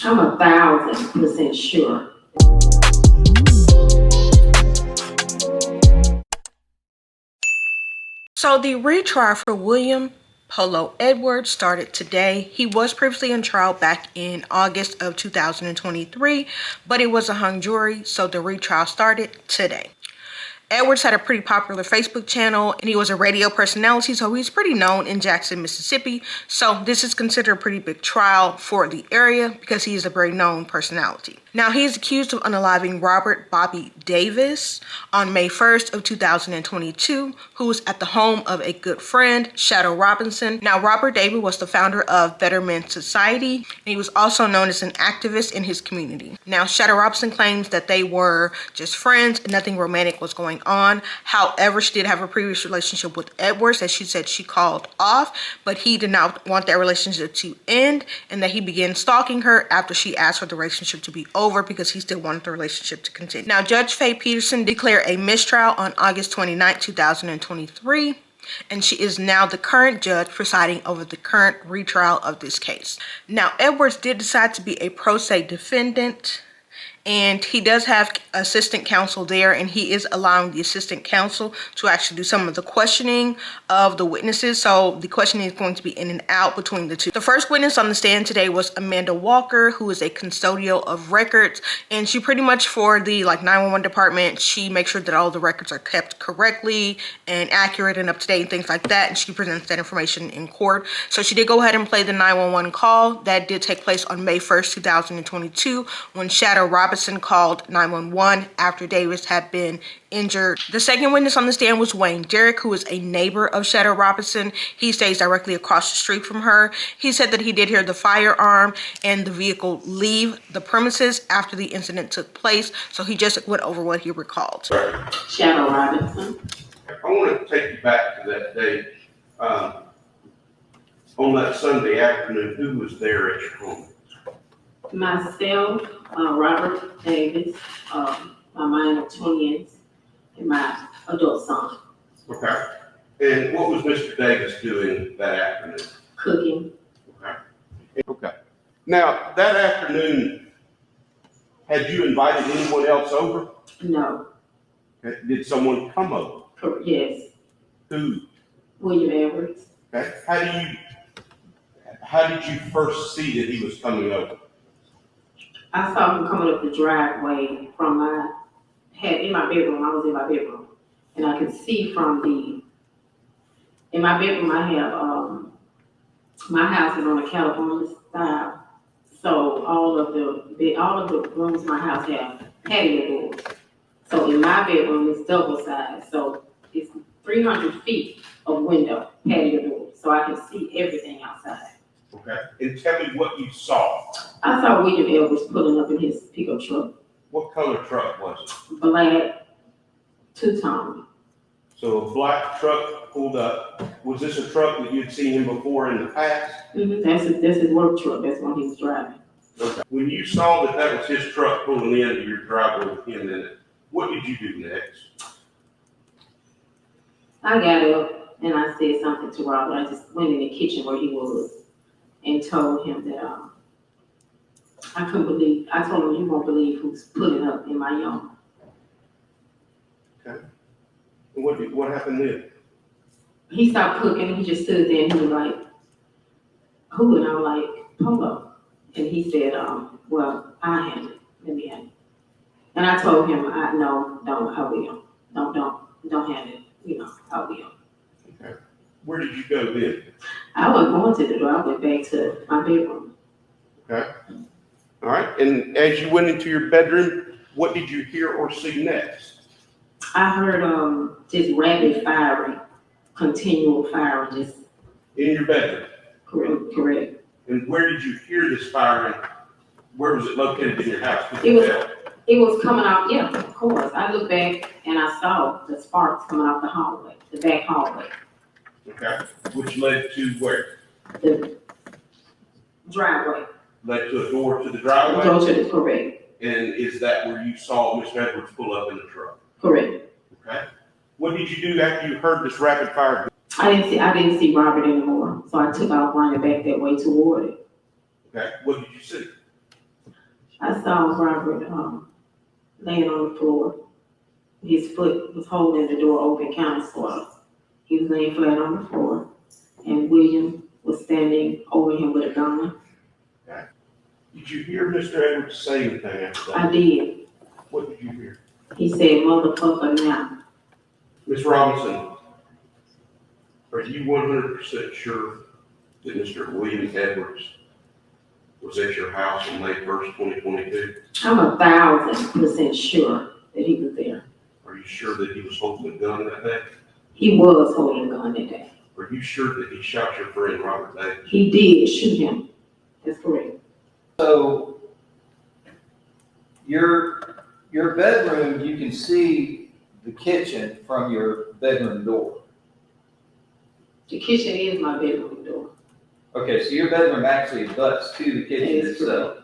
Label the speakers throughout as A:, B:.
A: I'm 1,000% sure.
B: So the retrial for William Polo Edwards started today. He was previously on trial back in August of 2023, but it was a hung jury, so the retrial started today. Edwards had a pretty popular Facebook channel, and he was a radio personality, so he's pretty known in Jackson, Mississippi. So this is considered a pretty big trial for the area because he is a very known personality. Now, he is accused of unaliving Robert Bobby Davis on May 1st of 2022, who was at the home of a good friend, Shadow Robinson. Now, Robert Davis was the founder of Better Men Society, and he was also known as an activist in his community. Now, Shadow Robinson claims that they were just friends and nothing romantic was going on. However, she did have a previous relationship with Edwards that she said she called off, but he did not want that relationship to end, and that he began stalking her after she asked for the relationship to be over because he still wanted the relationship to continue. Now, Judge Faye Peterson declared a mistrial on August 29, 2023, and she is now the current judge presiding over the current retrial of this case. Now, Edwards did decide to be a pro se defendant, and he does have assistant counsel there, and he is allowing the assistant counsel to actually do some of the questioning of the witnesses. So the questioning is going to be in and out between the two. The first witness on the stand today was Amanda Walker, who is a custodial of records, and she pretty much, for the 911 department, she makes sure that all the records are kept correctly and accurate and up to date and things like that, and she presents that information in court. So she did go ahead and play the 911 call that did take place on May 1st, 2022, when Shadow Robinson called 911 after Davis had been injured. The second witness on the stand was Wayne Derrick, who is a neighbor of Shadow Robinson. He stays directly across the street from her. He said that he did hear the firearm and the vehicle leave the premises after the incident took place, so he just went over what he recalled.
A: Shadow Robinson.
C: I want to take you back to that day. On that Sunday afternoon, who was there at your home?
A: Myself, Robert Davis, my minor twins, and my adult son.
C: Okay. And what was Mr. Davis doing that afternoon?
A: Cooking.
C: Okay. Okay. Now, that afternoon, had you invited anyone else over?
A: No.
C: Did someone come over?
A: Yes.
C: Who?
A: William Edwards.
C: Okay. How did you first see that he was coming over?
A: I saw him coming up the driveway from in my bedroom. I was in my bedroom, and I could see in my bedroom I have, my house is on a California style, so all of the rooms in my house have patio doors. So in my bedroom it's double size, so it's 300 feet of window, patio doors, so I can see everything outside.
C: Okay. And tell me what you saw.
A: I saw William Edwards pulling up in his pickup truck.
C: What color truck was it?
A: Black, two-tone.
C: So a black truck pulled up. Was this a truck that you'd seen him before in the past?
A: Mm-hmm. That's his work truck. That's one he was driving.
C: Okay. When you saw that was his truck pulling into your driveway with him in it, what did you do next?
A: I got up and I said something to Robert. I just went in the kitchen where he was and told him that I couldn't believe. I told him, you won't believe who's pulling up in my yard.
C: Okay. And what happened then?
A: He stopped cooking and he just stood there and he was like, who? And I was like, Polo. And he said, well, I handle it. Let me handle it. And I told him, I will. Don't handle it. I will.
C: Okay. Where did you go then?
A: I wasn't going to the door. I went back to my bedroom.
C: Okay. All right. And as you went into your bedroom, what did you hear or see next?
A: I heard just rapid firing, continual firing. Just
C: in your bedroom?
A: Correct.
C: And where did you hear this firing? Where was it located in your house?
A: It was coming out, yeah, of course. I looked back and I saw the sparks coming out the hallway, the back hallway.
C: Okay. Which led to where?
A: The driveway.
C: Led to a door to the driveway?
A: Door to the, correct.
C: And is that where you saw Mr. Edwards pull up in the truck?
A: Correct.
C: Okay. What did you do after you heard this rapid fire?
A: I didn't see Robert anymore, so I took off running back that way toward it.
C: Okay. What did you see?
A: I saw Robert, laying on the floor. His foot was holding the door open, kind of sort of. He was laying flat on the floor, and William was standing over him with a gun.
C: Did you hear Mr. Edwards say anything after that?
A: I did.
C: What did you hear?
A: He said, "Motherfucker, now."
C: Ms. Robinson, are you 100% sure that Mr. William Edwards was at your house on May 1st, 2022?
A: I'm 1,000% sure that he was there.
C: Are you sure that he was holding a gun that day?
A: He was holding a gun that day.
C: Are you sure that he shot your friend Robert Davis?
A: He did shoot him. That's correct.
D: So your bedroom, you can see the kitchen from your bedroom door.
A: The kitchen is my bedroom door.
D: Okay, so your bedroom actually butts to the kitchen
A: That is
D: itself.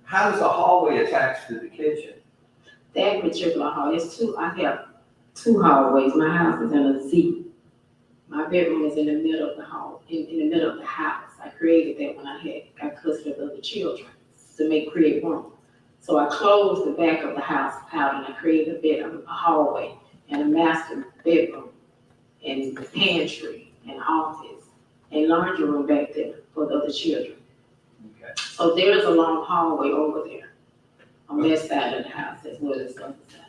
D: How does the hallway attach to the kitchen?
A: That particular hall, I have two hallways. My house is in a Z. My bedroom is in the middle of the hall, in the middle of the house. I created that when I got custody of the children to create room. So I closed the back of the house out and I created a hallway and a master bedroom and pantry and office and laundry room back there for the other children.
D: Okay.
A: So there's a long hallway over there on that side of the house as well as the other side.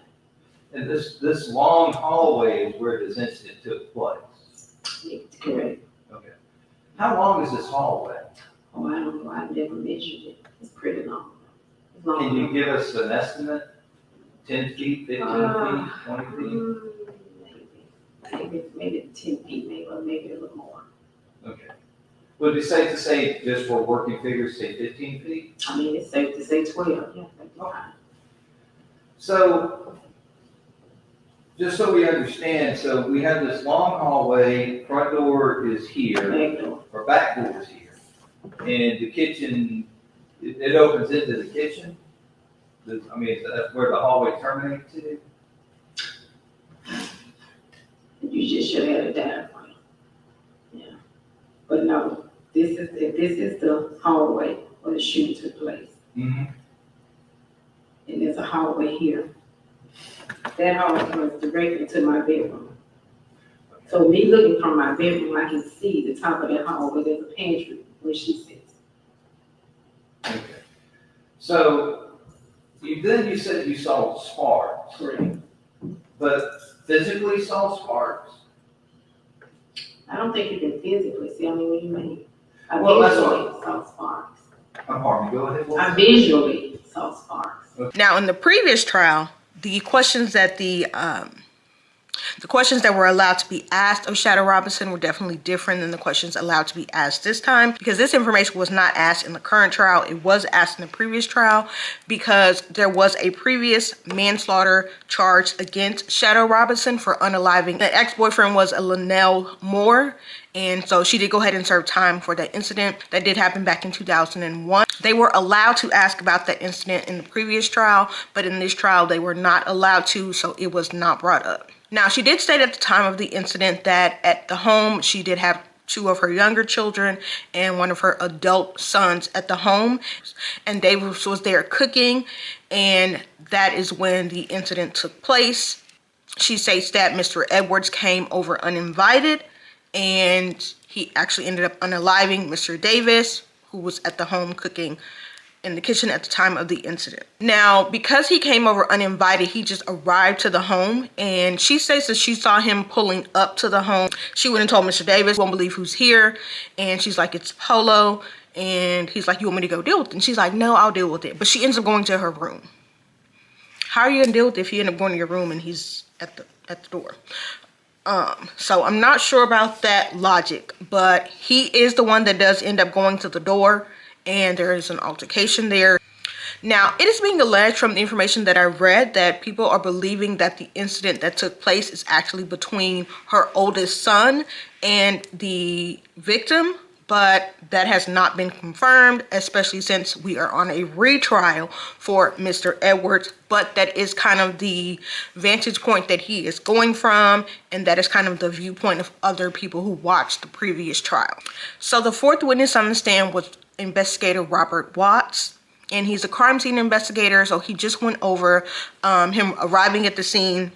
D: And this long hallway is where this incident took place.
A: Correct.
D: Okay. How long is this hallway?
A: Oh, I don't know. I've never measured it. It's pretty long. It's long.
D: Can you give us an estimate? 10 feet, 15 feet, 20 feet?
A: Maybe 10 feet, maybe a little more.
D: Okay. Would it be safe to say, just for working figures, say 15 feet?
A: I mean, it's safe to say 12. Yeah, that's fine.
D: So, just so we understand, so we have this long hallway, front door is here,
A: Back door.
D: or back door is here. And the kitchen, it opens into the kitchen? I mean, that's where the hallway terminates to?
A: You just should have had a diagram. Yeah. But no, this is the hallway where the shooting took place.
D: Mm-hmm.
A: And there's a hallway here. That hallway runs directly to my bedroom. So me looking from my bedroom, I can see the top of that hallway. There's a pantry where she sits.
D: Okay. So, you said you saw sparks,
A: Correct.
D: but physically saw sparks?
A: I don't think you can physically see. I mean, what do you mean? I
D: Well, that's
A: visually saw sparks.
D: Pardon me, go ahead.
A: I visually saw sparks.
B: Now, in the previous trial, the questions that were allowed to be asked of Shadow Robinson were definitely different than the questions allowed to be asked this time, because this information was not asked in the current trial. It was asked in the previous trial because there was a previous manslaughter charge against Shadow Robinson for unaliving. The ex-boyfriend was a Linnell Moore, and so she did go ahead and serve time for that incident that did happen back in 2001. They were allowed to ask about that incident in the previous trial, but in this trial they were not allowed to, so it was not brought up. Now, she did state at the time of the incident that at the home she did have 2 of her younger children and 1 of her adult sons at the home, and Davis was there cooking, and that is when the incident took place. She states that Mr. Edwards came over uninvited, and he actually ended up unaliving Mr. Davis, who was at the home cooking in the kitchen at the time of the incident. Now, because he came over uninvited, he just arrived to the home, and she says that she saw him pulling up to the home. She went and told Mr. Davis, "Won't believe who's here," and she's like, "It's Polo," and he's like, "You want me to go deal with it?" And she's like, "No, I'll deal with it." But she ends up going to her room. How are you gonna deal with it if you end up going to your room and he's at the door? So I'm not sure about that logic, but he is the one that does end up going to the door, and there is an altercation there. Now, it is being alleged from the information that I read that people are believing that the incident that took place is actually between her oldest son and the victim, but that has not been confirmed, especially since we are on a retrial for Mr. Edwards. But that is kind of the vantage point that he is going from, and that is kind of the viewpoint of other people who watched the previous trial. So the 4th witness on the stand was Investigator Robert Watts. and he's a crime scene investigator, so he just went over him arriving at the scene,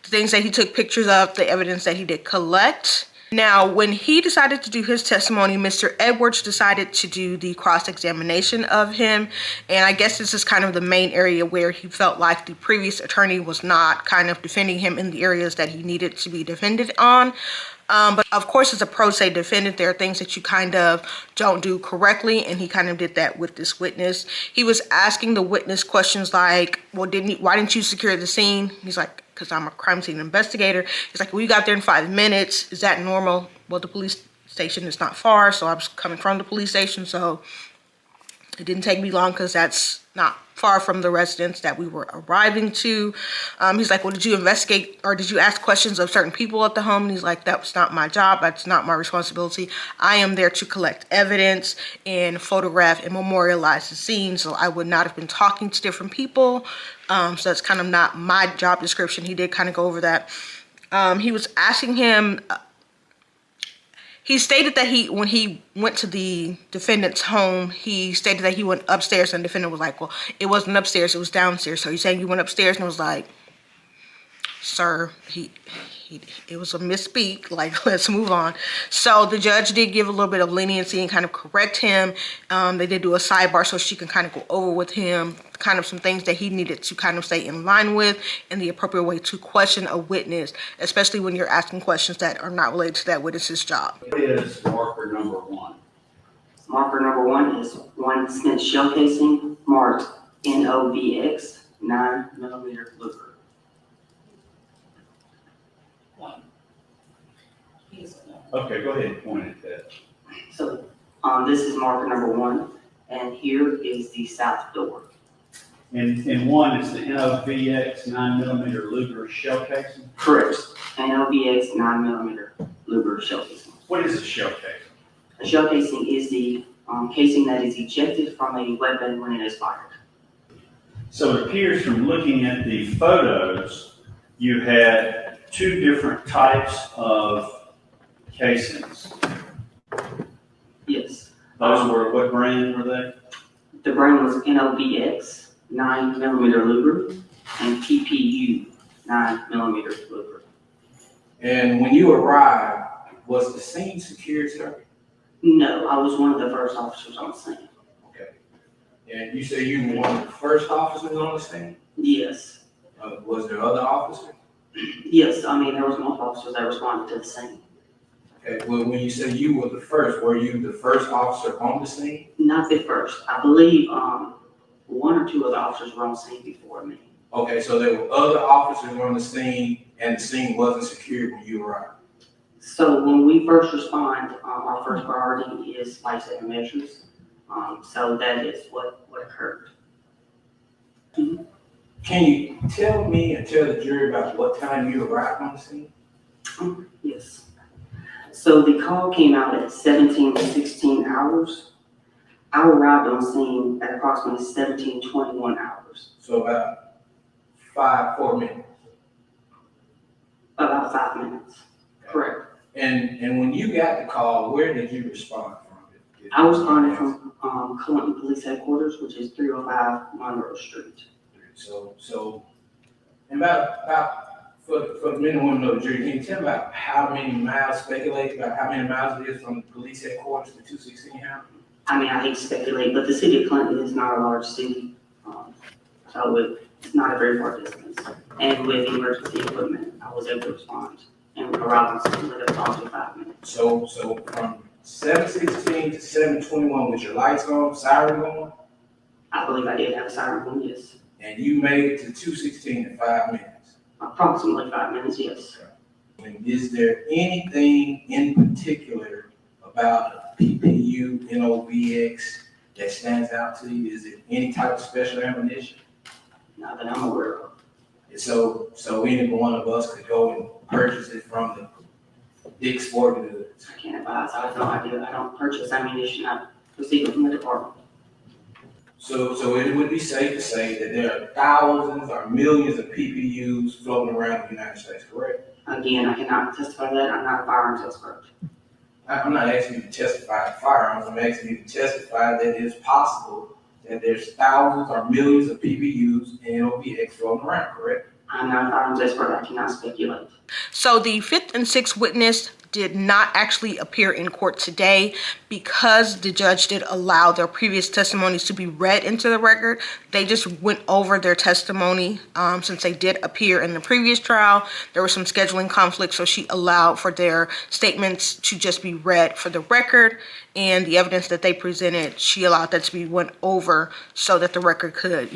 B: the things that he took pictures of, the evidence that he did collect. Now, when he decided to do his testimony, Mr. Edwards decided to do the cross-examination of him, and I guess this is kind of the main area where he felt like the previous attorney was not kind of defending him in the areas that he needed to be defended on. But of course, as a pro se defendant, there are things that you kind of don't do correctly, and he kind of did that with this witness. He was asking the witness questions like, well, why didn't you secure the scene? He's like, because I'm a crime scene investigator. He's like, well, you got there in 5 minutes. Is that normal? Well, the police station is not far, so I was coming from the police station, so it didn't take me long because that's not far from the residence that we were arriving to. He's like, well, did you investigate or did you ask questions of certain people at the home? And he's like, that's not my job. That's not my responsibility. I am there to collect evidence and photograph and memorialize the scene. So I would not have been talking to different people. So that's kind of not my job description. He did kind of go over that. He was asking him, he stated that when he went to the defendant's home, he stated that he went upstairs, and the defendant was like, well, it wasn't upstairs, it was downstairs. So he's saying you went upstairs, and it was like, sir, it was a misspeak, like, let's move on. So the judge did give a little bit of leniency and kind of correct him. They did do a sidebar so she can kind of go over with him kind of some things that he needed to kind of stay in line with and the appropriate way to question a witness, especially when you're asking questions that are not related to that witness's job.
E: What is marker number 1?
F: Marker number 1 is 1 Smith shell casing marked NOVX 9mm Luger.
E: Okay, go ahead and point at that.
F: So this is marker number 1, and here is the south door.
E: And 1 is the NOVX 9mm Luger shell casing?
F: Correct. NOVX 9mm Luger shell casing.
E: What is a shell casing?
F: A shell casing is the casing that is ejected from a weapon when it is fired.
E: So it appears from looking at the photos, you had 2 different types of casings.
F: Yes.
E: Those were, what brand were they?
F: The brand was NOVX 9mm Luger and PPU 9mm Luger.
G: And when you arrived, was the scene secured, sir?
F: No, I was one of the first officers on the scene.
G: Okay. And you say you were one of the first officers on the scene?
F: Yes.
G: Was there other officers?
F: Yes, I mean, there was multiple officers that responded to the scene.
G: Okay, well, when you say you were the first, were you the first officer on the scene?
F: Not the first. I believe 1 or 2 other officers were on scene before me.
G: Okay, so there were other officers on the scene and the scene wasn't secured when you arrived?
F: So when we first respond, our first priority is life-saving measures. So that is what occurred.
G: Can you tell me and tell the jury about what time you arrived on the scene?
F: Yes. So the call came out at 17 to 16 hours. I arrived on scene at approximately 17:21 hours.
G: So about 4 minutes.
F: About 5 minutes. Correct.
G: And when you got the call, where did you respond from?
F: I responded from Clinton Police Headquarters, which is 305 Monroe Street.
G: So, and about for the men and women of the jury, can you tell me about how many miles, speculate about how many miles it is from the police headquarters to 216 House?
F: I mean, I hate to speculate, but the city of Clinton is not a large city, so it's not a very far distance. And with emergency equipment, I was able to respond and arrive on scene within approximately 5 minutes.
G: So from 7:16 to 7:21, was your lights on, siren on?
F: I believe I did have a siren on, yes.
G: And you made it to 216 in 5 minutes?
F: Approximately 5 minutes, yes.
G: And is there anything in particular about PPU, NOVX that stands out to you? Is it any type of special ammunition?
F: Not that I'm aware of.
G: So any one of us could go and purchase it from the Dick's Sporting Goods?
F: I can't advise. I have no idea. I don't purchase ammunition. I receive it from the department.
G: So it would be safe to say that there are thousands or millions of PPUs floating around the United States, correct?
F: Again, I cannot testify to that. I'm not a firearms expert.
G: I'm not asking you to testify to firearms. I'm asking you to testify that it is possible that there's thousands or millions of PPUs and LVX floating around, correct?
F: I'm not a firearms expert, I cannot speculate.
B: So the fifth and sixth witness did not actually appear in court today because the judge did allow their previous testimonies to be read into the record. They just went over their testimony since they did appear in the previous trial. There was some scheduling conflicts, so she allowed for their statements to just be read for the record, and the evidence that they presented, she allowed that to be went over so that the record could,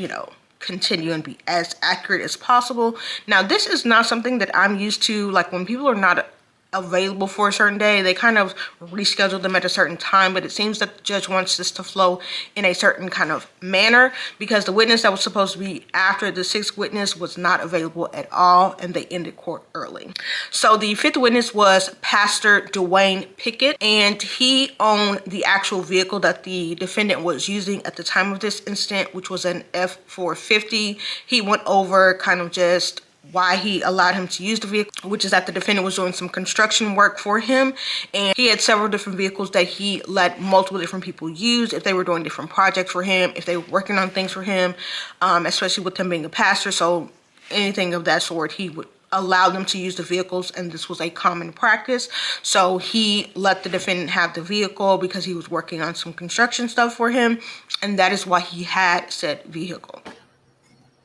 B: continue and be as accurate as possible. Now, this is not something that I'm used to. Like, when people are not available for a certain day, they kind of reschedule them at a certain time, but it seems that the judge wants this to flow in a certain kind of manner because the witness that was supposed to be after the sixth witness was not available at all, and they ended court early. So the fifth witness was Pastor Dwayne Pickett, and he owned the actual vehicle that the defendant was using at the time of this incident, which was an F-450. He went over kind of just why he allowed him to use the vehicle, which is that the defendant was doing some construction work for him, and he had several different vehicles that he let multiple different people use if they were doing different projects for him, if they were working on things for him, especially with him being a pastor. So anything of that sort, he would allow them to use the vehicles, and this was a common practice. So he let the defendant have the vehicle because he was working on some construction stuff for him, and that is why he had said vehicle.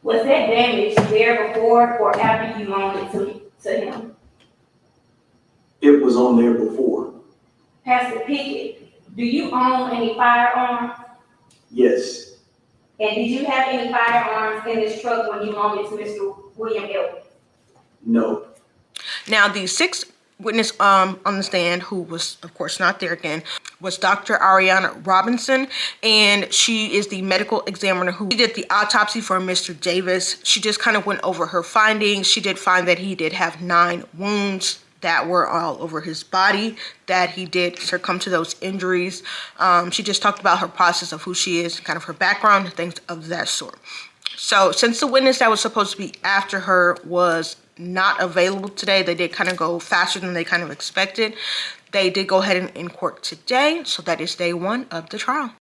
H: Was that damage there before or after you loaned it to him?
I: It was on there before.
H: Pastor Pickett, do you own any firearms?
I: Yes.
H: And did you have any firearms in this truck when you loaned it to Mr. William L?
I: No.
B: Now, the sixth witness on the stand, who was of course not there again, was Dr. Ariana Robinson, and she is the medical examiner who did the autopsy for Mr. Davis. She just kind of went over her findings. She did find that he did have 9 wounds that were all over his body, that he did succumb to those injuries. She just talked about her process of who she is, kind of her background, things of that sort. So since the witness that was supposed to be after her was not available today, they did kind of go faster than they kind of expected. They did go ahead and in court today, so that is day 1 of the trial.